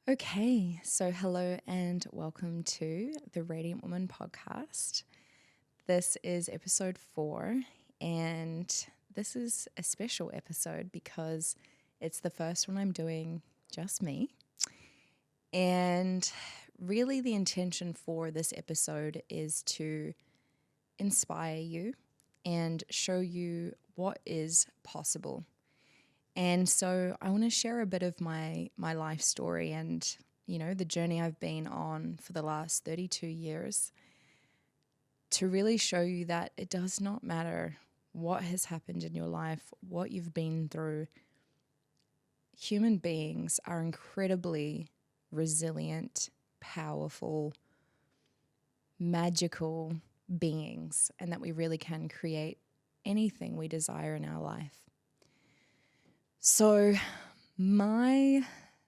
Okay, so hello and welcome to the Radiant Woman podcast. This is episode 4, and this is a special episode because it's the first one I'm doing just me. And really, the intention for this episode is to inspire you and show you what is possible. And so I want to share a bit of my life story and, the journey I've been on for the last 32 years to really show you that it does not matter what has happened in your life, what you've been through. Human beings are incredibly resilient, powerful, magical beings, and that we really can create anything we desire in our life. So my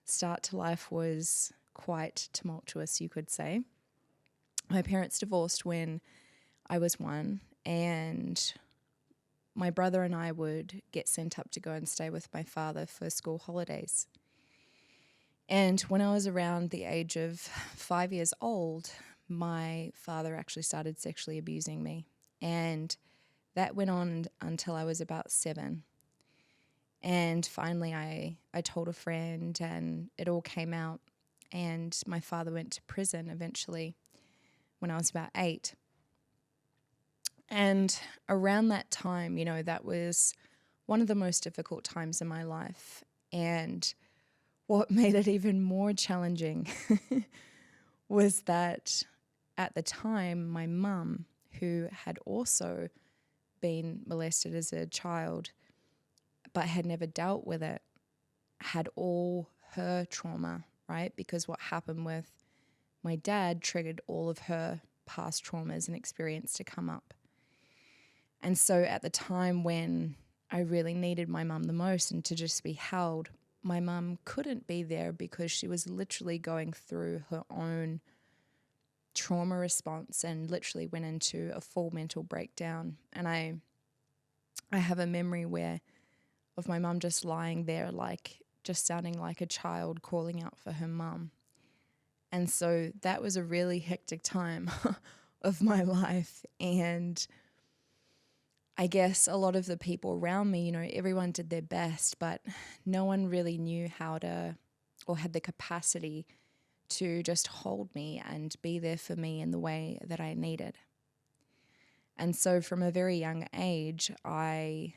start to life was quite tumultuous, you could say. My parents divorced when I was 1, and my brother and I would get sent up to go and stay with my father for school holidays. And when I was around the age of 5 years old, my father actually started sexually abusing me. And that went on until I was about 7. And finally, I told a friend, and it all came out. And my father went to prison eventually when I was about 8. And around that time, that was one of the most difficult times in my life. And what made it even more challenging was that at the time, my mum, who had also been molested as a child, but had never dealt with it, had all her trauma, right? Because what happened with my dad triggered all of her past traumas and experience to come up. And so at the time when I really needed my mum the most and to just be held, my mum couldn't be there because she was literally going through her own trauma response and literally went into a full mental breakdown. And I have a memory of my mum just lying there, just sounding like a child calling out for her mum. And so that was a really hectic time of my life. And I guess a lot of the people around me, everyone did their best, but no one really knew how to or had the capacity to just hold me and be there for me in the way that I needed. And so from a very young age, I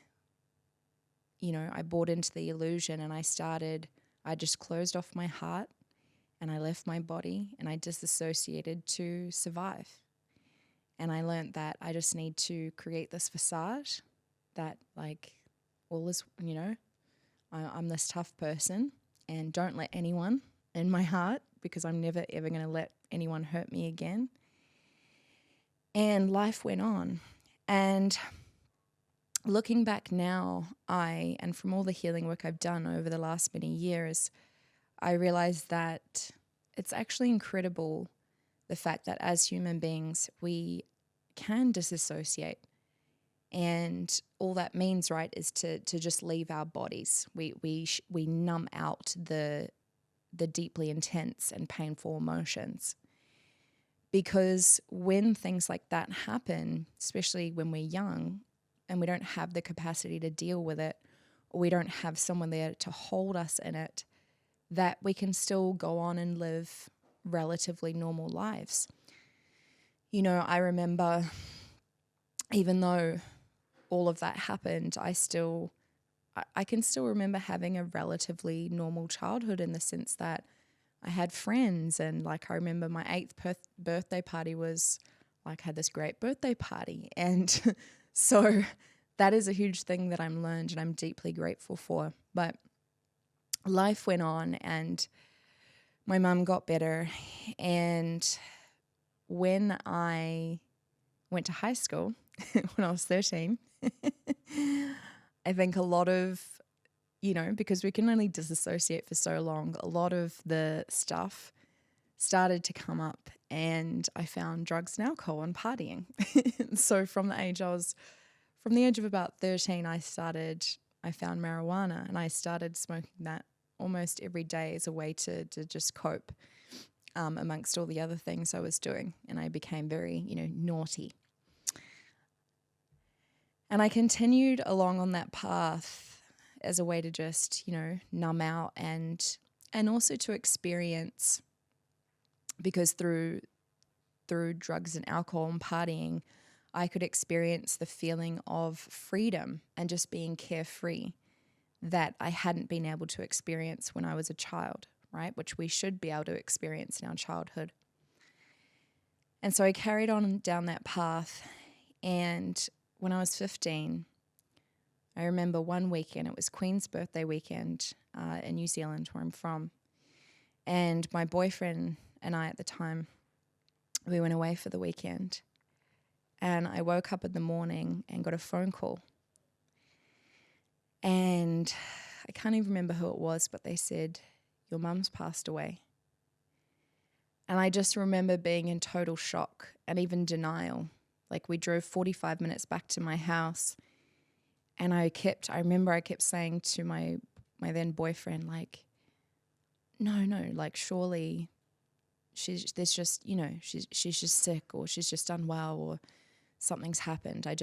bought into the illusion, and I just closed off my heart and I left my body and I disassociated to survive. And I learned that I just need to create this facade that all is, I'm this tough person, and don't let anyone in my heart, because I'm never ever going to let anyone hurt me again. And life went on. And looking back now, and from all the healing work I've done over the last many years, I realized that it's actually incredible the fact that as human beings, we can disassociate. And all that means, right, is to just leave our bodies. We numb out the deeply intense and painful emotions. Because when things like that happen, especially when we're young, and we don't have the capacity to deal with it, or we don't have someone there to hold us in it, that we can still go on and live relatively normal lives. I remember, even though all of that happened, I can still remember having a relatively normal childhood, in the sense that I had friends, and I remember my 8th birthday party was had this great birthday party. And so that is a huge thing that I'm learned and I'm deeply grateful for. But life went on, and my mum got better. And when I went to high school, when I was 13, I think a lot of, because we can only disassociate for so long, a lot of the stuff started to come up, and I found drugs and alcohol and partying. So from the age of about 13, I found marijuana, and I started smoking that almost every day as a way to just cope amongst all the other things I was doing. And I became very, naughty. And I continued along on that path as a way to just, numb out and also to experience, because through drugs and alcohol and partying, I could experience the feeling of freedom and just being carefree that I hadn't been able to experience when I was a child, right? Which we should be able to experience in our childhood. And so I carried on down that path. And when I was 15, I remember one weekend, it was Queen's birthday weekend in New Zealand, where I'm from. And my boyfriend and I at the time, we went away for the weekend. And I woke up in the morning and got a phone call. And I can't even remember who it was, but they said, "Your mum's passed away." And I just remember being in total shock and even denial. Like, we drove 45 minutes back to my house, and I remember I kept saying to my then boyfriend, like, no, like, surely she's just sick, or she's just unwell, or something's happened. I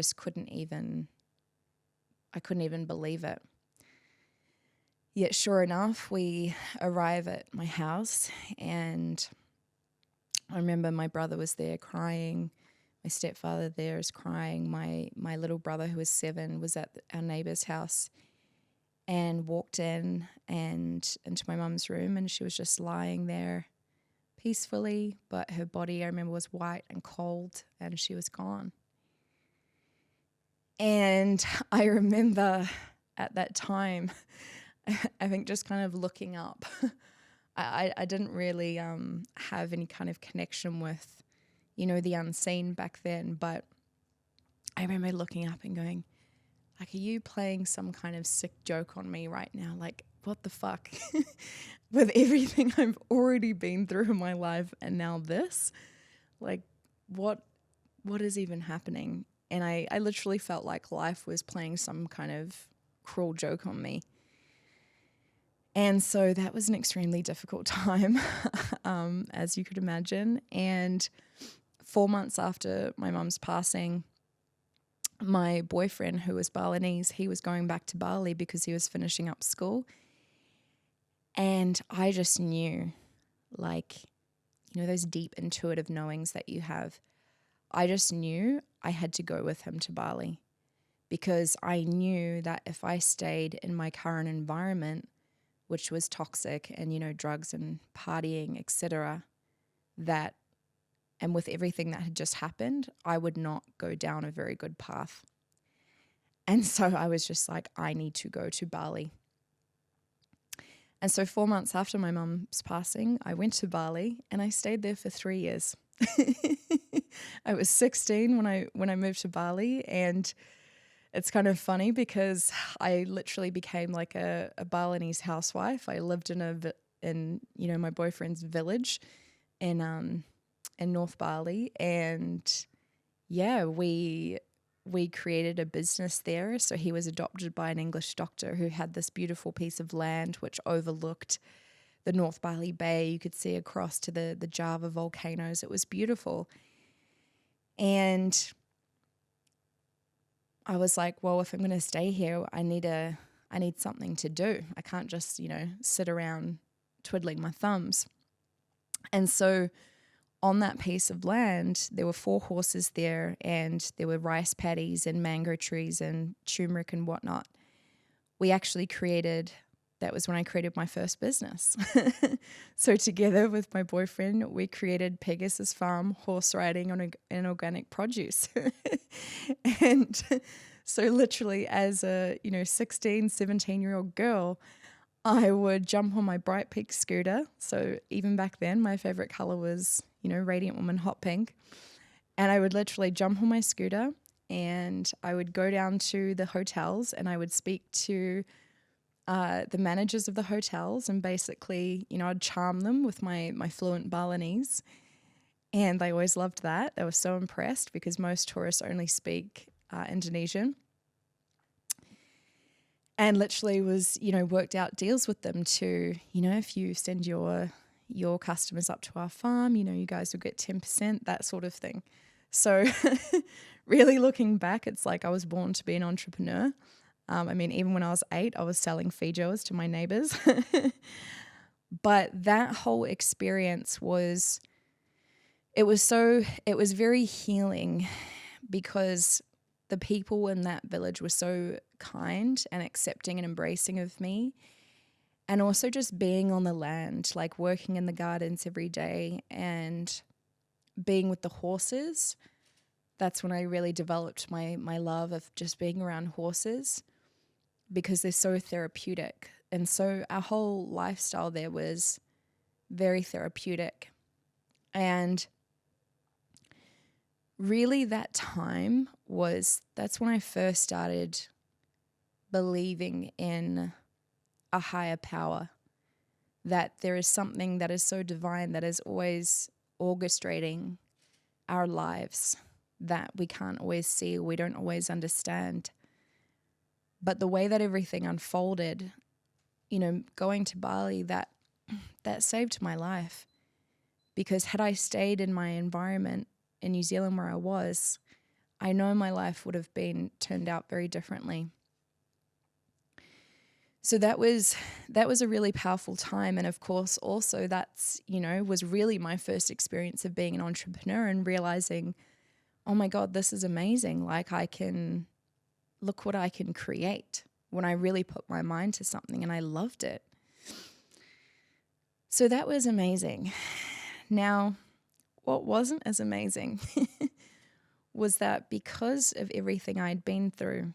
couldn't even believe it. Yet sure enough, we arrive at my house, and I remember my brother was there crying. My stepfather there is crying. My little brother, who was 7, was at our neighbour's house and walked in and into my mum's room, and she was just lying there peacefully, but her body, I remember, was white and cold, and she was gone. And I remember at that time, I think just kind of looking up. I didn't really have any kind of connection with, the unseen back then. But I remember looking up and going, like, are you playing some kind of sick joke on me right now? Like, what the fuck? With everything I've already been through in my life, and now this? Like, what is even happening? And I literally felt like life was playing some kind of cruel joke on me. And so that was an extremely difficult time, as you could imagine. And 4 months after my mum's passing, my boyfriend, who was Balinese, he was going back to Bali because he was finishing up school. And I just knew, like, those deep intuitive knowings that you have. I just knew I had to go with him to Bali, because I knew that if I stayed in my current environment, which was toxic and, drugs and partying, etc., and with everything that had just happened, I would not go down a very good path. And so I was just like, I need to go to Bali. And so 4 months after my mum's passing, I went to Bali and I stayed there for 3 years. I was 16 when I moved to Bali, and it's kind of funny because I literally became like a Balinese housewife. I lived in my boyfriend's village in North Bali, and yeah, we created a business there. So he was adopted by an English doctor who had this beautiful piece of land which overlooked the North Bali Bay. You could see across to the Java volcanoes. It was beautiful. And I was like, well, if I'm going to stay here, I need something to do. I can't just, sit around twiddling my thumbs. And so on that piece of land, there were 4 horses there, and there were rice paddies and mango trees and turmeric and whatnot. That was when I created my first business. So together with my boyfriend, we created Pegasus Farm Horse Riding and Organic Produce. And so literally as a 16, 17-year-old girl, I would jump on my Bright Peak scooter. So even back then, my favorite color was, Radiant Woman Hot Pink. And I would literally jump on my scooter, and I would go down to the hotels, and I would speak to the managers of the hotels, and basically, I'd charm them with my fluent Balinese. And they always loved that. They were so impressed because most tourists only speak Indonesian. and literally was, worked out deals with them to, if you send your customers up to our farm, you guys will get 10%, that sort of thing. So really looking back, it's like I was born to be an entrepreneur. Even when I was 8, I was selling feijoas to my neighbors. But that whole experience was very healing, because the people in that village were so kind and accepting and embracing of me. And also just being on the land, like working in the gardens every day and being with the horses. That's when I really developed my love of just being around horses, because they're so therapeutic. And so our whole lifestyle there was very therapeutic. And really that's when I first started believing in a higher power, that there is something that is so divine that is always orchestrating our lives that we can't always see, we don't always understand. But the way that everything unfolded, going to Bali, that saved my life. Because had I stayed in my environment in New Zealand where I was, I know my life would have turned out very differently. So that was a really powerful time. And of course, also that's, was really my first experience of being an entrepreneur and realizing, oh my God, this is amazing. Like look what I can create when I really put my mind to something, and I loved it. So that was amazing. Now, what wasn't as amazing was that because of everything I'd been through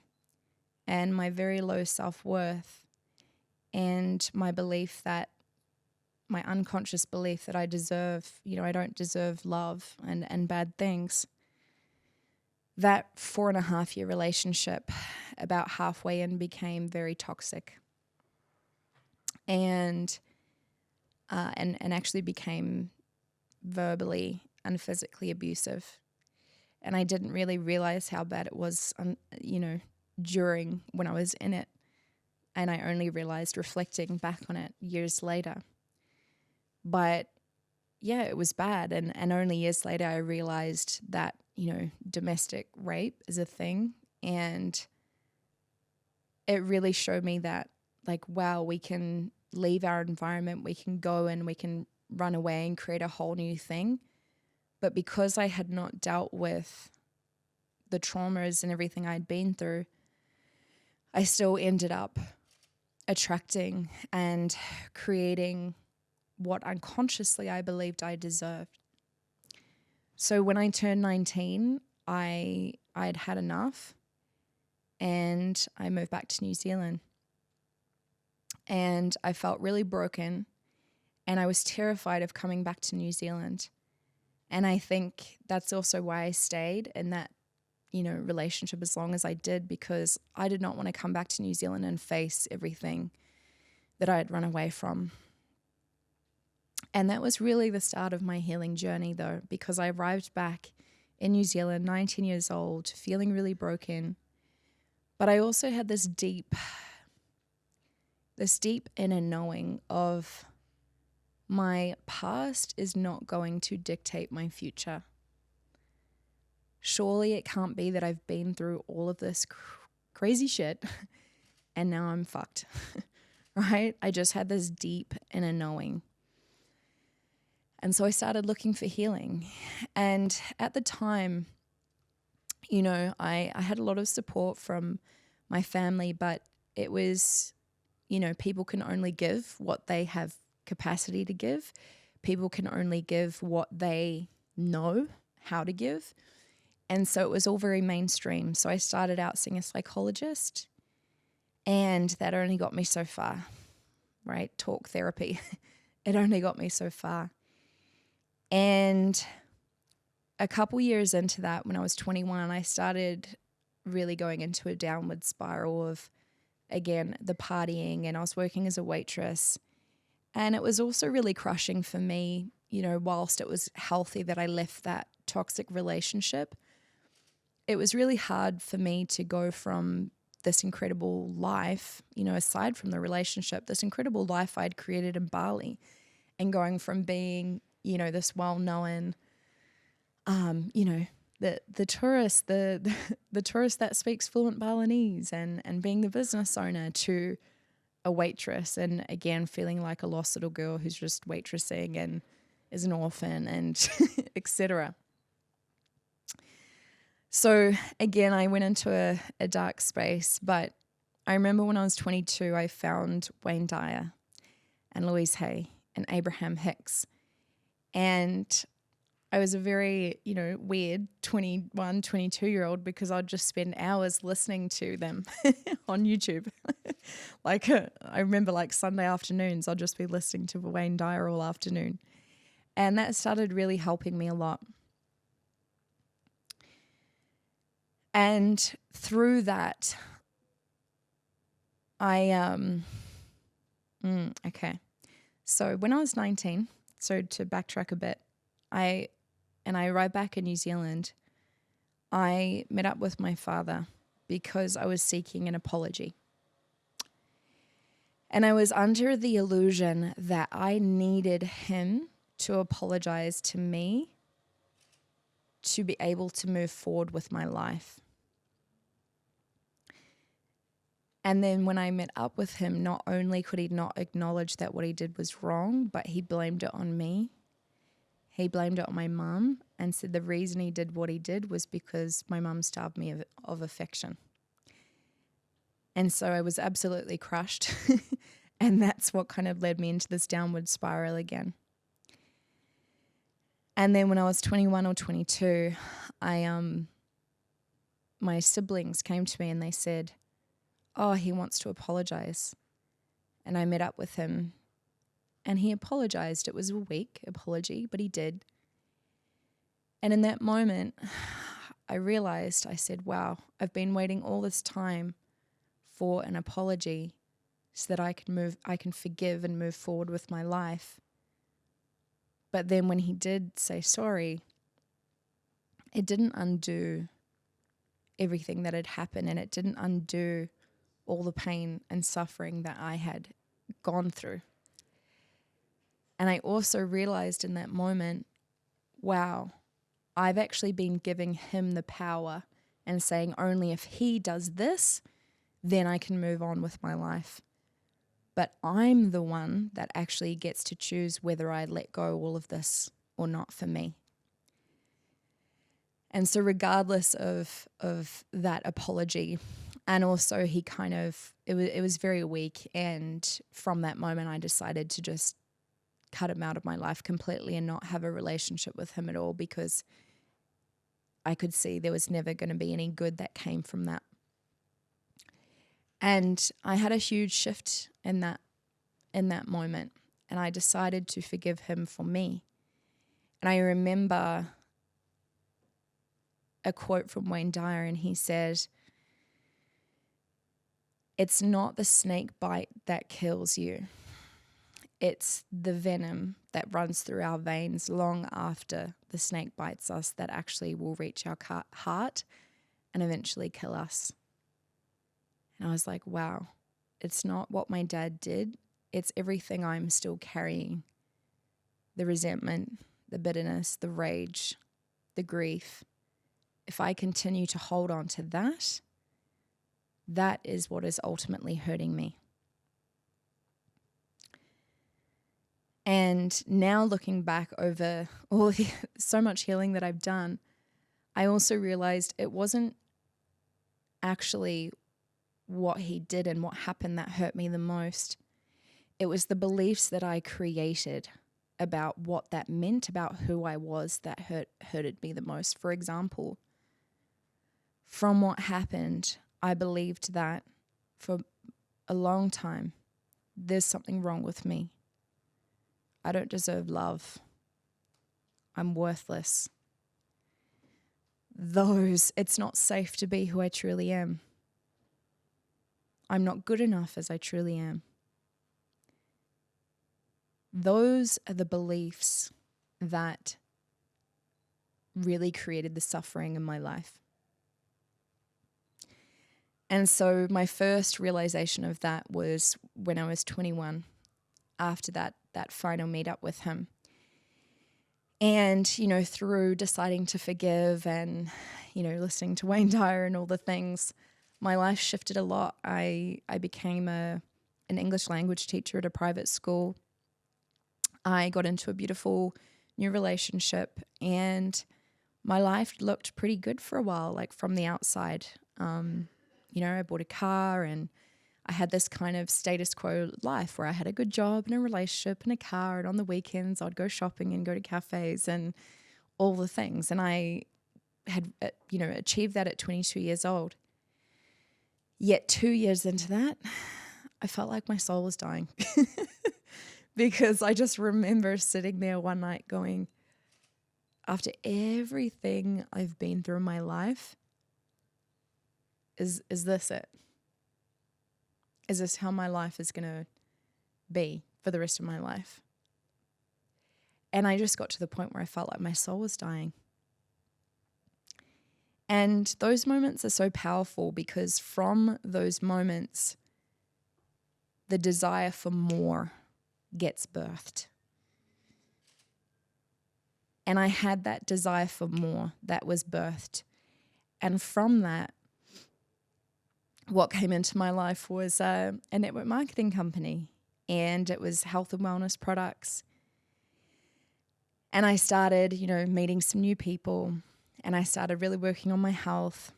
and my very low self-worth and my unconscious belief that I don't deserve love and bad things, that 4.5-year relationship about halfway in became very toxic and actually became verbally and physically abusive. And I didn't really realize how bad it was, during when I was in it. And I only realized reflecting back on it years later. But yeah, it was bad. And only years later, I realized that, domestic rape is a thing. And it really showed me that, like, wow, we can leave our environment, we can go and we can run away and create a whole new thing. But because I had not dealt with the traumas and everything I'd been through, I still ended up attracting and creating what unconsciously I believed I deserved. So when I turned 19, I'd had enough, and I moved back to New Zealand. And I felt really broken, and I was terrified of coming back to New Zealand. And I think that's also why I stayed in that, relationship as long as I did, because I did not want to come back to New Zealand and face everything that I had run away from. And that was really the start of my healing journey, though, because I arrived back in New Zealand, 19 years old, feeling really broken. But I also had this deep inner knowing of my past is not going to dictate my future. Surely it can't be that I've been through all of this crazy shit and now I'm fucked, right? I just had this deep inner knowing. And so I started looking for healing. And at the time, I had a lot of support from my family, but it was, people can only give what they have capacity to give. People can only give what they know how to give. And so it was all very mainstream. So I started out seeing a psychologist, and that only got me so far, right? Talk therapy. It only got me so far. And a couple years into that, when I was 21, I started really going into a downward spiral of, again, the partying, and I was working as a waitress. And it was also really crushing for me, whilst it was healthy that I left that toxic relationship, it was really hard for me to go from this incredible life, aside from the relationship, this incredible life I'd created in Bali, and going from being, this well-known, the tourist, the tourist that speaks fluent Balinese, and being the business owner, to a waitress, and again feeling like a lost little girl who's just waitressing and is an orphan, and etc. So again, I went into a dark space, but I remember when I was 22, I found Wayne Dyer and Louise Hay and Abraham Hicks. And I was a very, weird 21, 22-year-old, because I'd just spend hours listening to them on YouTube. I remember Sunday afternoons, I'd just be listening to Wayne Dyer all afternoon. And that started really helping me a lot. And through that, okay. So when I was 19, so to backtrack a bit, I arrived back in New Zealand. I met up with my father because I was seeking an apology. And I was under the illusion that I needed him to apologize to me to be able to move forward with my life. And then when I met up with him, not only could he not acknowledge that what he did was wrong, but he blamed it on me. He blamed it on my mum and said the reason he did what he did was because my mum starved me of affection. And so I was absolutely crushed. And that's what kind of led me into this downward spiral again. And then when I was 21 or 22, my siblings came to me and they said, "Oh, he wants to apologize." And I met up with him and he apologized. It was a weak apology, but he did. And in that moment, I realized, I said, wow, I've been waiting all this time for an apology so that I can forgive and move forward with my life. But then when he did say sorry, it didn't undo everything that had happened, and it didn't undo all the pain and suffering that I had gone through. And I also realized in that moment, wow, I've actually been giving him the power and saying only if he does this, then I can move on with my life. But I'm the one that actually gets to choose whether I let go all of this or not for me. And so regardless of that apology, and also he it was very weak. And from that moment, I decided to just cut him out of my life completely and not have a relationship with him at all, because I could see there was never going to be any good that came from that. And I had a huge shift in that moment, and I decided to forgive him for me. And I remember a quote from Wayne Dyer, and he said, "It's not the snake bite that kills you. It's the venom that runs through our veins long after the snake bites us that actually will reach our heart and eventually kill us." And I was like, wow, it's not what my dad did. It's everything I'm still carrying. The resentment, the bitterness, the rage, the grief. If I continue to hold on to that, that is what is ultimately hurting me. And now looking back over so much healing that I've done, I also realized it wasn't actually what he did and what happened that hurt me the most. It was the beliefs that I created about what that meant, about who I was, that hurted me the most. For example, from what happened, I believed that for a long time, there's something wrong with me. I don't deserve love. I'm worthless. It's not safe to be who I truly am. I'm not good enough as I truly am. Those are the beliefs that really created the suffering in my life. And so my first realization of that was when I was 21, after that final meetup with him. And, you know, through deciding to forgive and, you know, listening to Wayne Dyer and all the things, my life shifted a lot. I became an English language teacher at a private school. I got into a beautiful new relationship, and my life looked pretty good for a while, like from the outside. You know, I bought a car and I had this kind of status quo life where I had a good job and a relationship and a car, and on the weekends I'd go shopping and go to cafes and all the things. And I had, you know, achieved that at 22 years old. Yet 2 years into that, I felt like my soul was dying because I just remember sitting there one night going, after everything I've been through in my life, is this it? Is this how my life is going to be for the rest of my life? And I just got to the point where I felt like my soul was dying. And those moments are so powerful because from those moments, the desire for more gets birthed. And I had that desire for more that was birthed. And from that, what came into my life was a network marketing company, and it was health and wellness products. And I started, you know, meeting some new people, and I started really working on my health.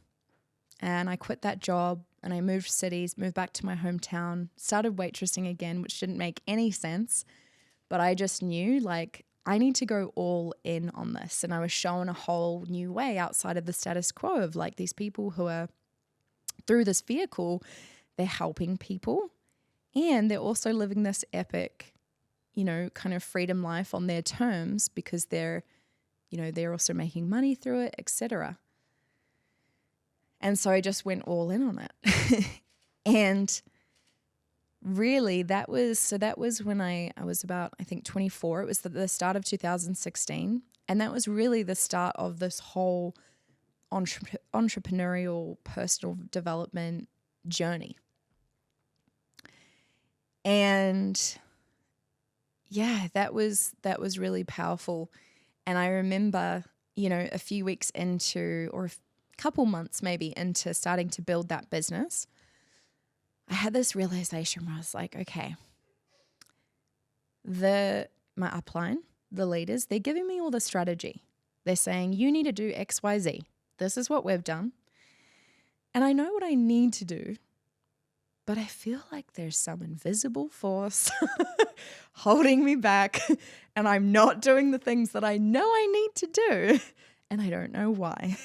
And I quit that job and I moved cities, moved back to my hometown, started waitressing again, which didn't make any sense. But I just knew, like, I need to go all in on this. And I was shown a whole new way outside of the status quo of like these people who are through this vehicle, they're helping people and they're also living this epic, you know, kind of freedom life on their terms because they're, you know, they're also making money through it, etc. And so I just went all in on it. And really that was when I was about, I think 24. It was the start of 2016. And that was really the start of this whole entrepreneurial personal development journey. And yeah, that was really powerful. And I remember, you know, a few weeks into, or a couple months maybe into starting to build that business, I had this realization where I was like, okay, my upline, the leaders, they're giving me all the strategy. They're saying, you need to do X, Y, Z. This is what we've done. And I know what I need to do, but I feel like there's some invisible force holding me back, and I'm not doing the things that I know I need to do, and I don't know why.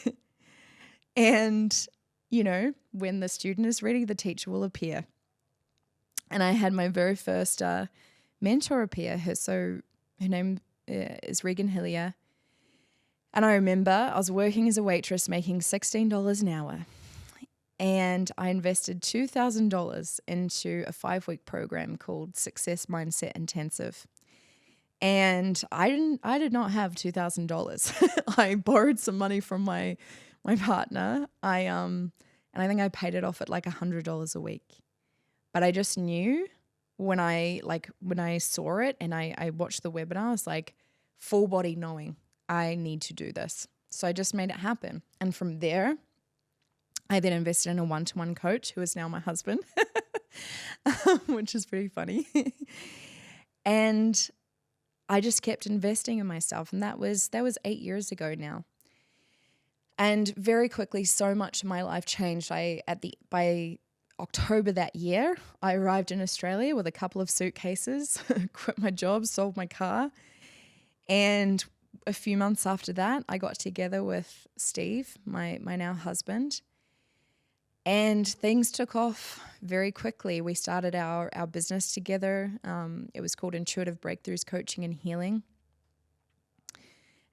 And, you know, when the student is ready, the teacher will appear. And I had my very first mentor appear. Her name is Regan Hillier. And I remember I was working as a waitress making $16 an hour. And I invested $2,000 into a 5-week program called Success Mindset Intensive. And I did not have $2,000. I borrowed some money from my partner. And I think I paid it off at like $100 a week. But I just knew when I saw it and I watched the webinar, I was like, full body knowing I need to do this. So I just made it happen. And from there, I then invested in a one-to-one coach who is now my husband, which is pretty funny. And I just kept investing in myself. And that was 8 years ago now. And very quickly, so much of my life changed. By October that year, I arrived in Australia with a couple of suitcases, quit my job, sold my car. And a few months after that, I got together with Steve, my now husband, and things took off very quickly. We started our business together. It was called Intuitive Breakthroughs Coaching and Healing.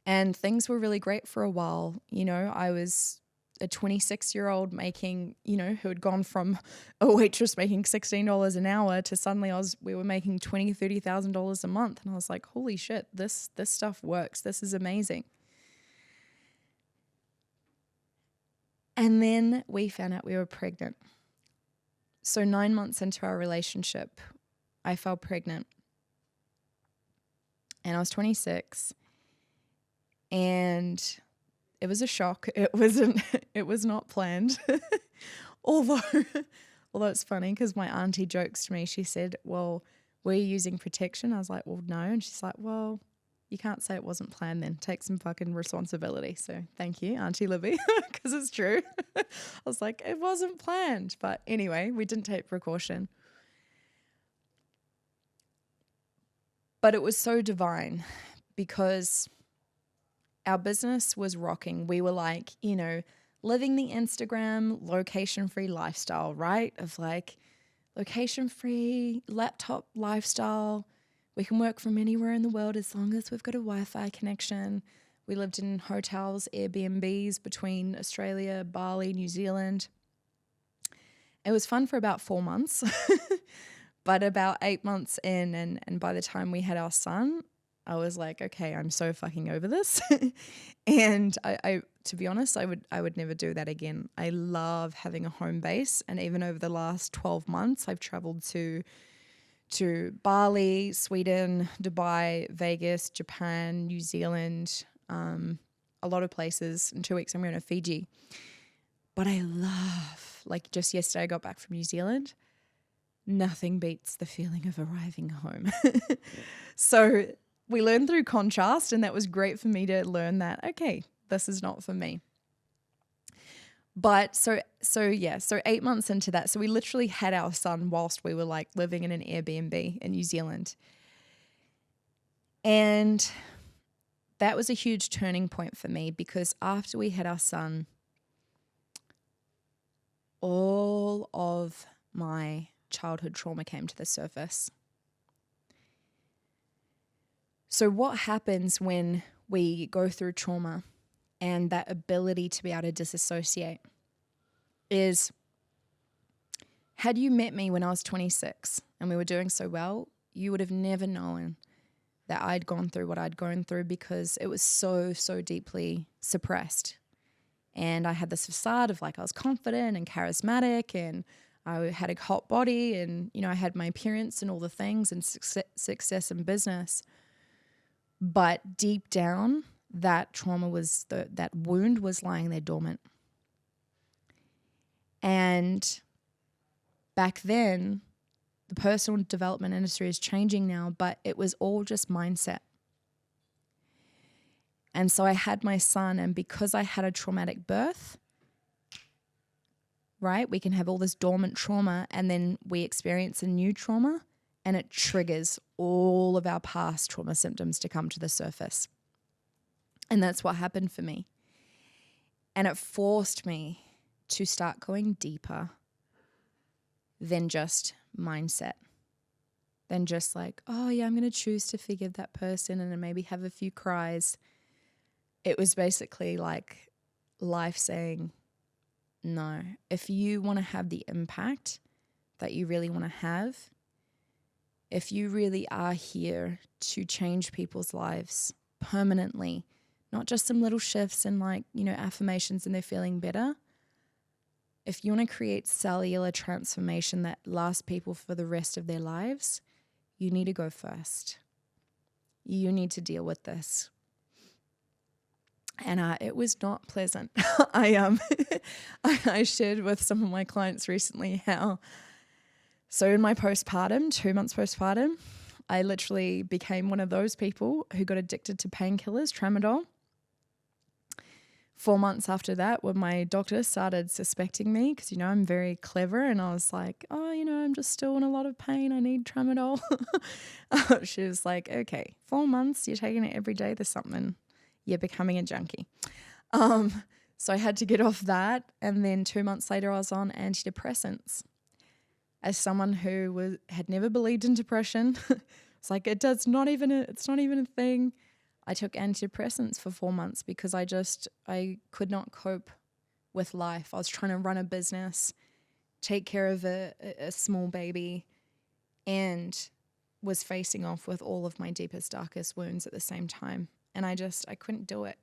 And things were really great for a while. You know, I was a 26-year-old making, you know, who had gone from a waitress making $16 an hour to suddenly we were making $20,000, $30,000 a month. And I was like, holy shit, this stuff works. This is amazing. And then we found out we were pregnant. So 9 months into our relationship, I fell pregnant. And I was 26. And it was a shock. It was not planned. although it's funny because my auntie jokes to me. She said, well, were you using protection? I was like, well, no. And she's like, well, you can't say it wasn't planned then. Take some fucking responsibility. So thank you, Auntie Libby, because it's true. I was like, it wasn't planned. But anyway, we didn't take precaution. But it was so divine because our business was rocking. We were like, living the Instagram location-free lifestyle, right? Of like location-free laptop lifestyle. We can work from anywhere in the world as long as we've got a Wi-Fi connection. We lived in hotels, Airbnbs between Australia, Bali, New Zealand. It was fun for about 4 months, but about 8 months in, and by the time we had our son, I was like, okay, I'm so fucking over this. And I to be honest, I would never do that again. I love having a home base. And even over the last 12 months, I've traveled to Bali, Sweden, Dubai, Vegas, Japan, New Zealand, a lot of places. In 2 weeks, I'm going to Fiji. But I love, like just yesterday, I got back from New Zealand. Nothing beats the feeling of arriving home. So we learned through contrast, and that was great for me to learn that, okay, this is not for me. But so 8 months into that, so we literally had our son whilst we were like living in an Airbnb in New Zealand. And that was a huge turning point for me because after we had our son, all of my childhood trauma came to the surface. So what happens when we go through trauma and that ability to be able to disassociate is, had you met me when I was 26 and we were doing so well, you would have never known that I'd gone through what I'd gone through because it was so, so deeply suppressed. And I had this facade of like I was confident and charismatic and I had a hot body and, I had my appearance and all the things and success in business. But deep down, that trauma was, that wound was lying there dormant. And back then, the personal development industry is changing now, but it was all just mindset. And so I had my son, and because I had a traumatic birth, right, we can have all this dormant trauma and then we experience a new trauma and it triggers all of our past trauma symptoms to come to the surface. And that's what happened for me. And it forced me to start going deeper than just mindset. Than just like, oh yeah, I'm going to choose to forgive that person and then maybe have a few cries. It was basically like life saying, no, if you want to have the impact that you really want to have, if you really are here to change people's lives permanently, not just some little shifts and like, affirmations and they're feeling better. If you want to create cellular transformation that lasts people for the rest of their lives, you need to go first. You need to deal with this. And it was not pleasant. I shared with some of my clients recently how, so in my postpartum, 2 months postpartum, I literally became one of those people who got addicted to painkillers, tramadol. 4 months after that, when my doctor started suspecting me, because, I'm very clever, and I was like, oh, I'm just still in a lot of pain. I need tramadol. She was like, okay, 4 months, you're taking it every day. There's something. You're becoming a junkie. So I had to get off that. And then 2 months later, I was on antidepressants. As someone who had never believed in depression, it's like, it's not even a thing. I took antidepressants for 4 months because I could not cope with life. I was trying to run a business, take care of a small baby, and was facing off with all of my deepest, darkest wounds at the same time. And I couldn't do it.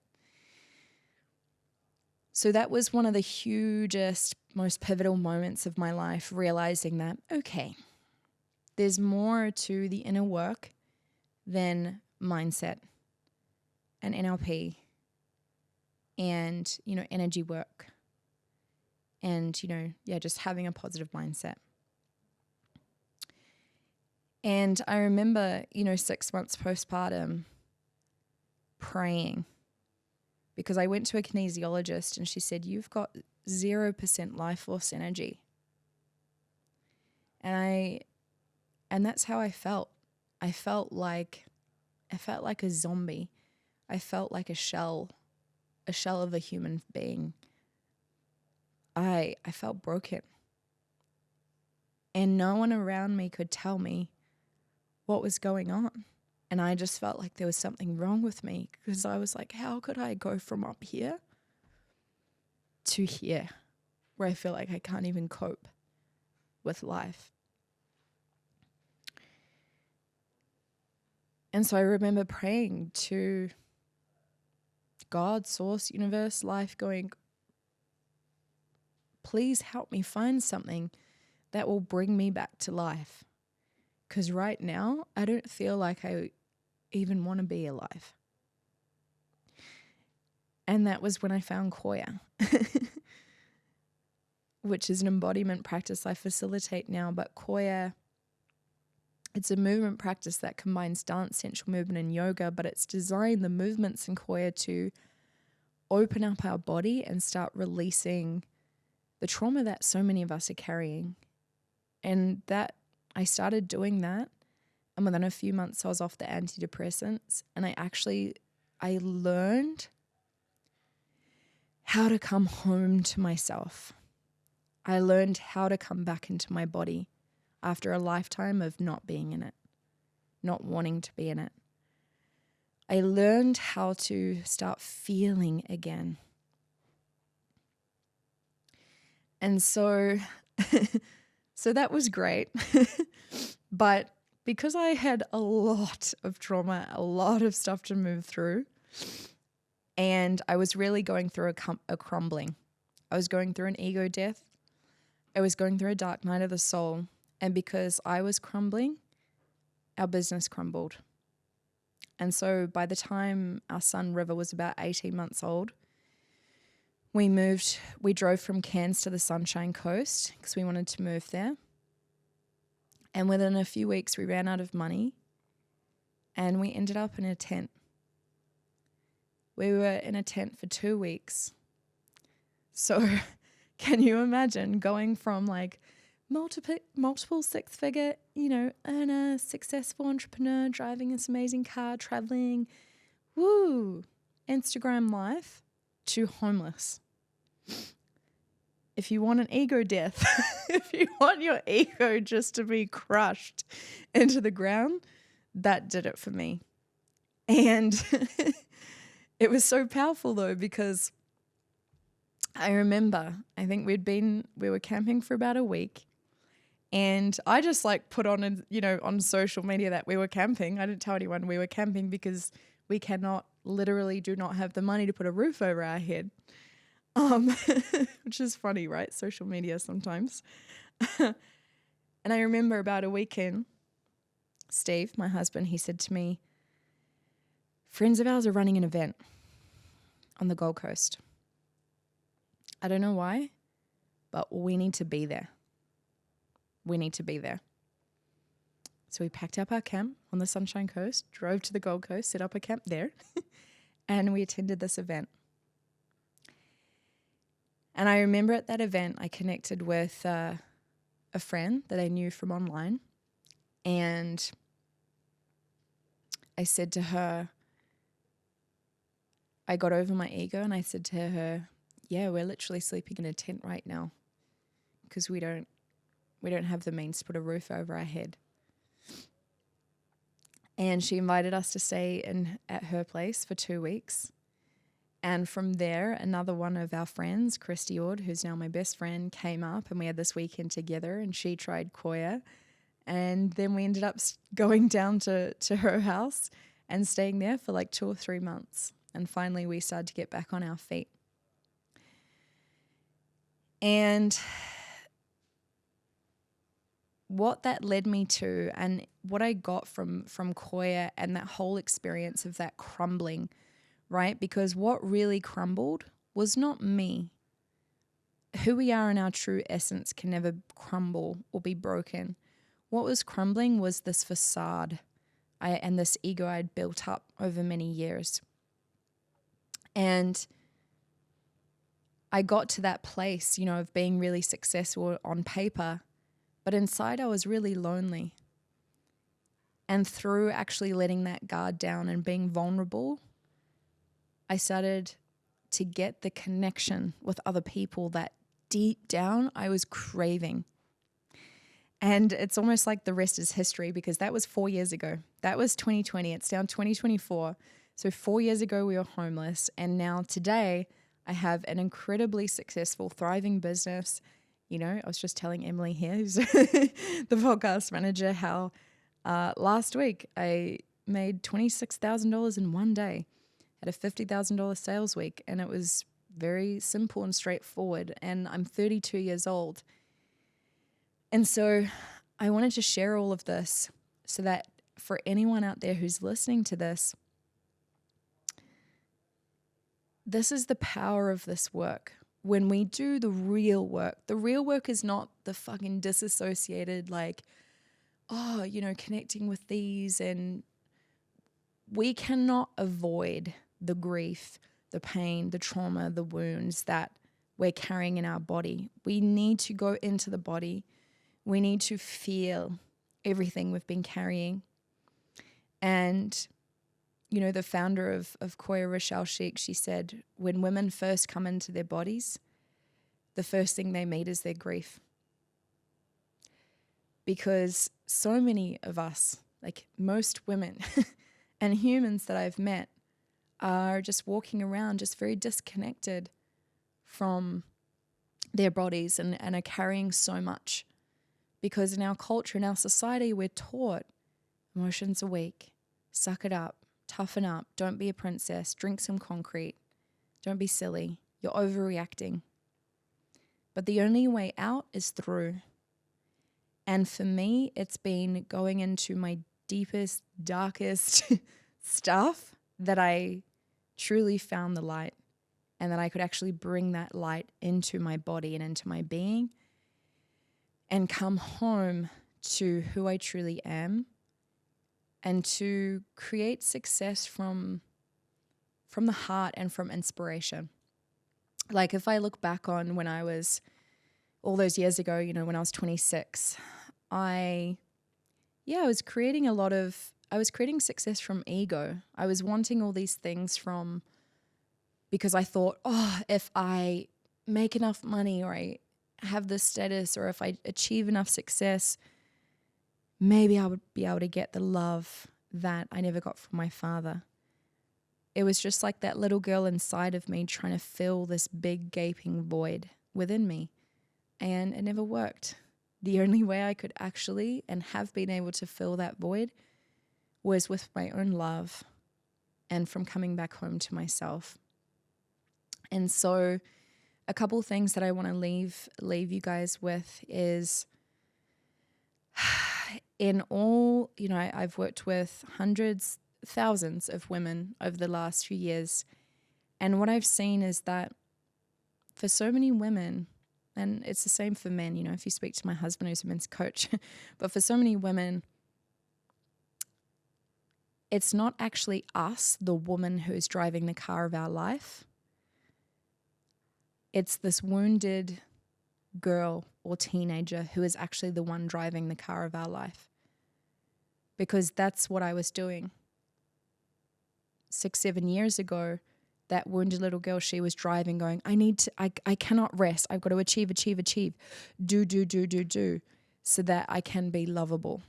So that was one of the hugest, most pivotal moments of my life, realizing that, okay, there's more to the inner work than mindset and NLP and, energy work and, just having a positive mindset. And I remember, 6 months postpartum praying, because I went to a kinesiologist and she said, you've got 0% life force energy. And that's how I felt. I felt like a zombie. I felt like a shell of a human being. I felt broken. And no one around me could tell me what was going on. And I just felt like there was something wrong with me, because I was like, how could I go from up here to here, where I feel like I can't even cope with life? And so I remember praying to God, source, universe, life, going, please help me find something that will bring me back to life. Because right now, I don't feel like I even want to be alive. And that was when I found Koya, which is an embodiment practice I facilitate now. But Koya, it's a movement practice that combines dance, sensual movement, and yoga, but it's designed, the movements in Koya, to open up our body and start releasing the trauma that so many of us are carrying. And that I started doing that, and within a few months I was off the antidepressants, and I learned how to come home to myself. I learned how to come back into my body after a lifetime of not being in it, not wanting to be in it. I learned how to start feeling again. And so that was great. But because I had a lot of trauma, a lot of stuff to move through, and I was really going through a crumbling. I was going through an ego death. I was going through a dark night of the soul. And because I was crumbling, our business crumbled. And so by the time our son River was about 18 months old, we drove from Cairns to the Sunshine Coast because we wanted to move there. And within a few weeks, we ran out of money and we ended up in a tent. We were in a tent for 2 weeks. So can you imagine going from like multiple six-figure, earner, successful entrepreneur, driving this amazing car, traveling, Instagram life, to homeless? If you want an ego death, if you want your ego just to be crushed into the ground, that did it for me. And it was so powerful though, because I remember, I think we were camping for about a week, and I just put on, on social media that we were camping. I didn't tell anyone we were camping because we literally do not have the money to put a roof over our head. Which is funny, right? Social media sometimes. And I remember about a week in, Steve, my husband, he said to me, friends of ours are running an event on the Gold Coast. I don't know why, but we need to be there. We need to be there. So we packed up our camp on the Sunshine Coast, drove to the Gold Coast, set up a camp there, and we attended this event. And I remember at that event, I connected with a friend that I knew from online. And I said to her, I got over my ego and I said to her, yeah, we're literally sleeping in a tent right now because we don't have the means to put a roof over our head. And she invited us to stay at her place for 2 weeks. And from there, another one of our friends, Christy Ord, who's now my best friend, came up and we had this weekend together, and she tried Koya. And then we ended up going down to her house and staying there for 2 or 3 months. And finally we started to get back on our feet. And what that led me to, and what I got from Koya and that whole experience of that crumbling, right? Because what really crumbled was not me. Who we are in our true essence can never crumble or be broken. What was crumbling was this facade and this ego I'd built up over many years. And I got to that place, of being really successful on paper, but inside I was really lonely. And through actually letting that guard down and being vulnerable, I started to get the connection with other people that deep down I was craving. And it's almost like the rest is history, because that was 4 years ago. That was 2020. It's now 2024. So 4 years ago we were homeless. And now today I have an incredibly successful, thriving business. I was just telling Emily here, who's the podcast manager, how last week I made $26,000 in one day, had a $50,000 sales week, and it was very simple and straightforward. And I'm 32 years old. And so I wanted to share all of this so that for anyone out there who's listening to this, this is the power of this work. When we do the real work is not the fucking disassociated, connecting with these. And we cannot avoid the grief, the pain, the trauma, the wounds that we're carrying in our body. We need to go into the body. We need to feel everything we've been carrying. And, the founder of Koya, Rochelle Sheik, she said, when women first come into their bodies, the first thing they meet is their grief. Because so many of us, like most women and humans that I've met, are just walking around just very disconnected from their bodies and are carrying so much. Because in our culture, in our society, we're taught emotions are weak, suck it up, toughen up, don't be a princess, drink some concrete, don't be silly, you're overreacting. But the only way out is through. And for me, it's been going into my deepest, darkest stuff that I truly found the light, and that I could actually bring that light into my body and into my being, and come home to who I truly am, and to create success from the heart and from inspiration. Like if I look back on when I was all those years ago, when I was 26, I was creating success from ego. I was wanting all these things because I thought, if I make enough money, or I have this status, or if I achieve enough success, maybe I would be able to get the love that I never got from my father. It was just like that little girl inside of me trying to fill this big gaping void within me. And it never worked. The only way I could actually and have been able to fill that void was with my own love and from coming back home to myself. And so a couple things that I want to leave you guys with is, in all, I've worked with hundreds, thousands of women over the last few years. And what I've seen is that for so many women, and it's the same for men, if you speak to my husband who's a men's coach, but for so many women, it's not actually us, the woman who is driving the car of our life. It's this wounded girl or teenager who is actually the one driving the car of our life. Because that's what I was doing. 6-7 years ago, that wounded little girl, she was driving going, I cannot rest. I've got to achieve, do, so that I can be lovable.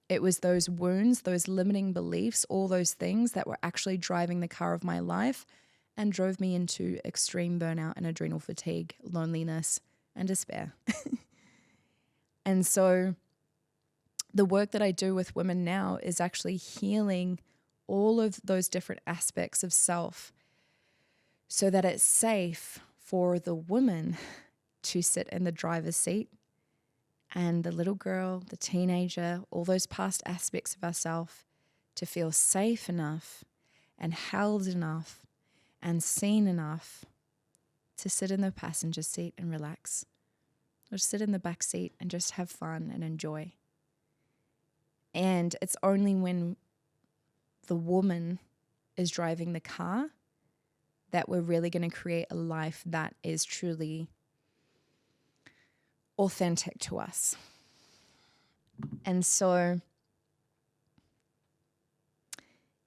It was those wounds, those limiting beliefs, all those things that were actually driving the car of my life and drove me into extreme burnout and adrenal fatigue, loneliness, and despair. And so the work that I do with women now is actually healing all of those different aspects of self so that it's safe for the woman to sit in the driver's seat, and the little girl, the teenager, all those past aspects of ourselves to feel safe enough and held enough and seen enough to sit in the passenger seat and relax, or sit in the back seat and just have fun and enjoy. And it's only when the woman is driving the car that we're really going to create a life that is truly authentic to us. And so,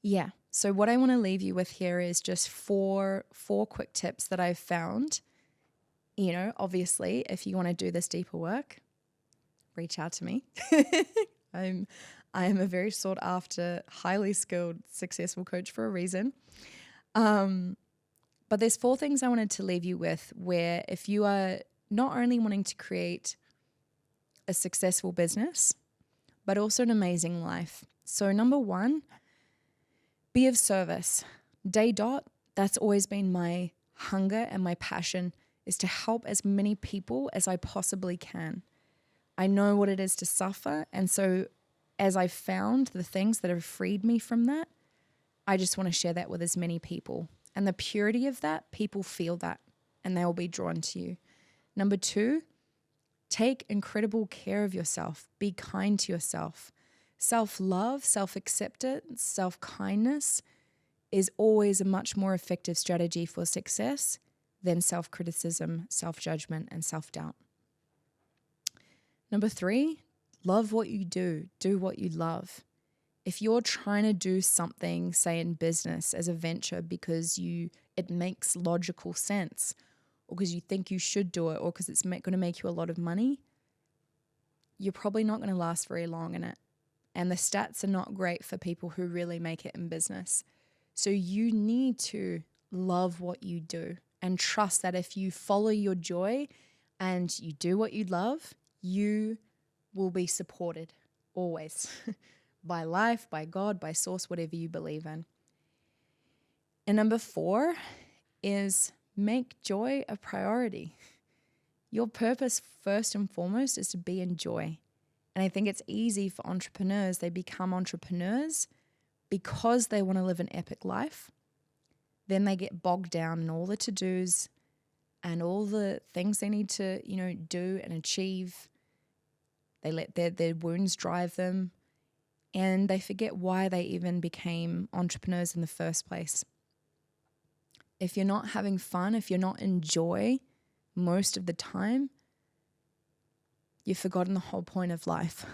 yeah. So what I want to leave you with here is just four quick tips that I've found. You know, obviously, if you want to do this deeper work, reach out to me. I am a very sought after, highly skilled, successful coach for a reason. But there's 4 things I wanted to leave you with, where if you are not only wanting to create a successful business, but also an amazing life. So number 1, be of service. Day dot, that's always been my hunger and my passion, is to help as many people as I possibly can. I know what it is to suffer. And so as I found the things that have freed me from that, I just want to share that with as many people. And the purity of that, people feel that and they will be drawn to you. Number 2, take incredible care of yourself. Be kind to yourself. Self-love, self-acceptance, self-kindness is always a much more effective strategy for success than self-criticism, self-judgment, and self-doubt. Number 3, love what you do. Do what you love. If you're trying to do something, say in business as a venture because it makes logical sense, or because you think you should do it, or because it's going to make you a lot of money, you're probably not going to last very long in it. And the stats are not great for people who really make it in business. So you need to love what you do and trust that if you follow your joy and you do what you love, you will be supported always by life, by God, by source, whatever you believe in. And number 4 is make joy a priority. Your purpose, first and foremost, is to be in joy. And I think it's easy for entrepreneurs. They become entrepreneurs because they want to live an epic life. Then they get bogged down in all the to-dos and all the things they need to, do and achieve. They let their wounds drive them, and they forget why they even became entrepreneurs in the first place. If you're not having fun, if you're not in joy most of the time, you've forgotten the whole point of life.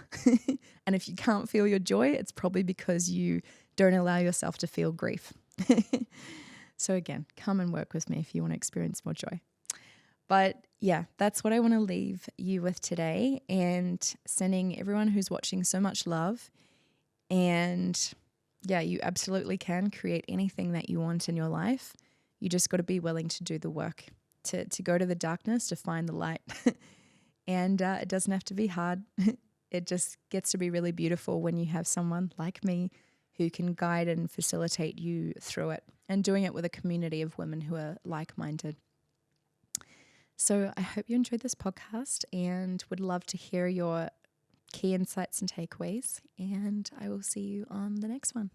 And if you can't feel your joy, it's probably because you don't allow yourself to feel grief. So again, come and work with me if you want to experience more joy. But yeah, that's what I want to leave you with today, and sending everyone who's watching so much love. And yeah, you absolutely can create anything that you want in your life. You just got to be willing to do the work, to go to the darkness, to find the light. And it doesn't have to be hard. It just gets to be really beautiful when you have someone like me who can guide and facilitate you through it, and doing it with a community of women who are like-minded. So I hope you enjoyed this podcast and would love to hear your key insights and takeaways. And I will see you on the next one.